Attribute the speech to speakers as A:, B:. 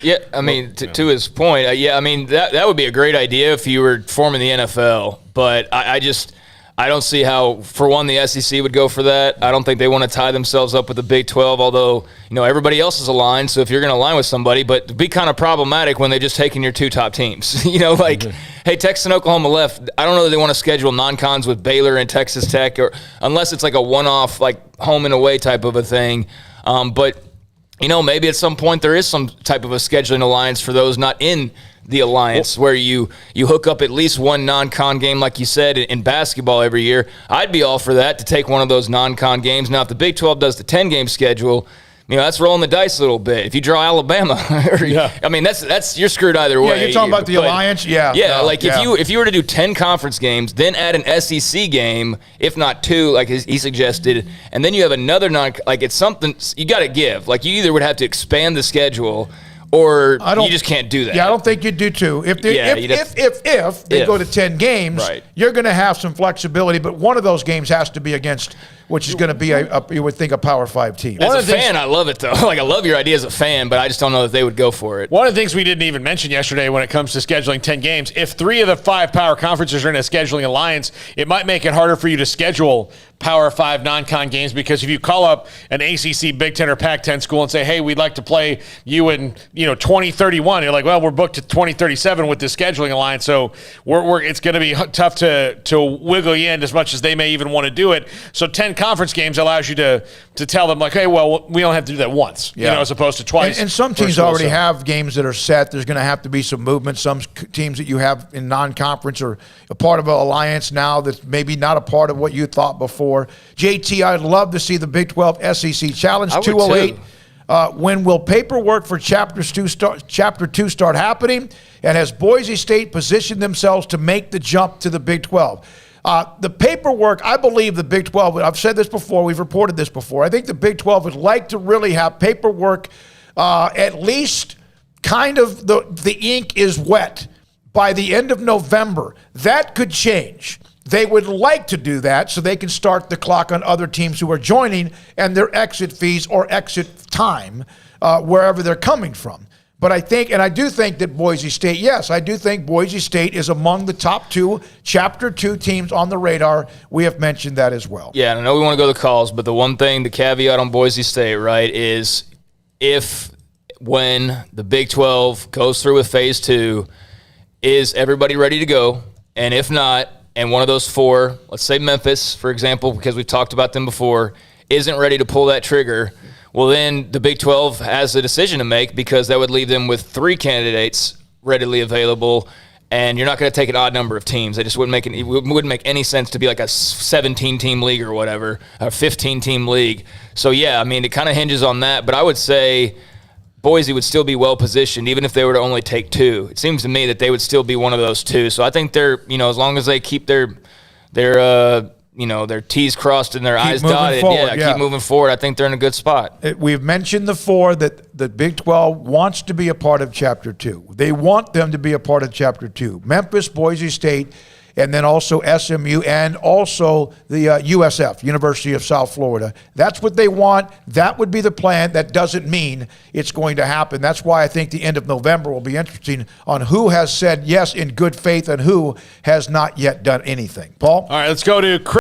A: Yeah, I mean, to his point, I mean, that would be a great idea if you were forming the NFL. But I don't see how, for one, the SEC would go for that. I don't think they want to tie themselves up with the Big 12, although, everybody else is aligned. So if you're going to align with somebody, but it'd be kind of problematic when they're just taking your two top teams. Hey, Texas and Oklahoma left. I don't know that they want to schedule non-cons with Baylor and Texas Tech, or unless it's like a one-off, like home and away type of a thing. But maybe at some point there is some type of a scheduling alliance for those not in the alliance, where you hook up at least one non-con game, like you said, in basketball every year. I'd be all for that, to take one of those non-con games. Now, if the Big 12 does the 10-game schedule, that's rolling the dice a little bit. If you draw Alabama, I mean, that's you're screwed either way.
B: Yeah, you're talking about the alliance?
A: If you were to do 10 conference games, then add an SEC game, if not two, like he suggested, and then you have another it's something you got to give. Like, you either would have to expand the schedule, or you just can't do that.
B: Yeah, I don't think you'd do two. If they go to 10 games, you're going to have some flexibility, but one of those games has to be against, which is going to be you would think, a Power 5 team.
A: As a fan, I love it, though. I love your idea as a fan, but I just don't know that they would go for it.
C: One of the things we didn't even mention yesterday when it comes to scheduling 10 games, if 3 of the 5 power conferences are in a scheduling alliance, it might make it harder for you to schedule Power 5 non-con games, because if you call up an ACC, Big 10, or Pac-10 school and say, hey, we'd like to play you in 2031, you're like, well, we're booked to 2037 with this scheduling alliance, so it's going to be tough to wiggle you in as much as they may even want to do it. So 10 conference games allows you to tell them, like, hey, well, we don't have to do that once, as opposed to twice.
B: And some teams already have games that are set. There's going to have to be some movement. Some teams that you have in non-conference are a part of an alliance now that's maybe not a part of what you thought before. JT, I'd love to see the Big 12 SEC Challenge 208. When will paperwork for Chapter 2 start happening? And has Boise State positioned themselves to make the jump to the Big 12? The paperwork, I believe the Big 12, I've said this before, we've reported this before, I think the Big 12 would like to really have paperwork, at least kind of the ink is wet by the end of November. That could change. They would like to do that so they can start the clock on other teams who are joining and their exit fees or exit time, wherever they're coming from. But I do think that Boise State, yes, I do think Boise State is among the top 2 Chapter 2 teams on the radar. We have mentioned that as well.
A: Yeah, and I know we want to go to the calls, but the one thing, the caveat on Boise State, right, is when the Big 12 goes through with Phase 2, is everybody ready to go? And if not, and one of those 4, let's say Memphis, for example, because we've talked about them before, isn't ready to pull that trigger, well, then the Big 12 has a decision to make, because that would leave them with 3 candidates readily available, and you're not going to take an odd number of teams. It just wouldn't make any sense to be like a 17-team league or whatever, a 15-team league. So, yeah, I mean, it kind of hinges on that, but I would say Boise would still be well-positioned, even if they were to only take 2. It seems to me that they would still be one of those 2. So I think they're, as long as they keep their T's crossed and their I's dotted, keep moving forward, I think they're in a good spot.
B: We've mentioned the 4 that the Big 12 wants to be a part of Chapter 2. They want them to be a part of Chapter 2. Memphis, Boise State, and then also SMU, and also the USF, University of South Florida. That's what they want. That would be the plan. That doesn't mean it's going to happen. That's why I think the end of November will be interesting on who has said yes in good faith and who has not yet done anything. Paul?
C: All right, let's go to Chris.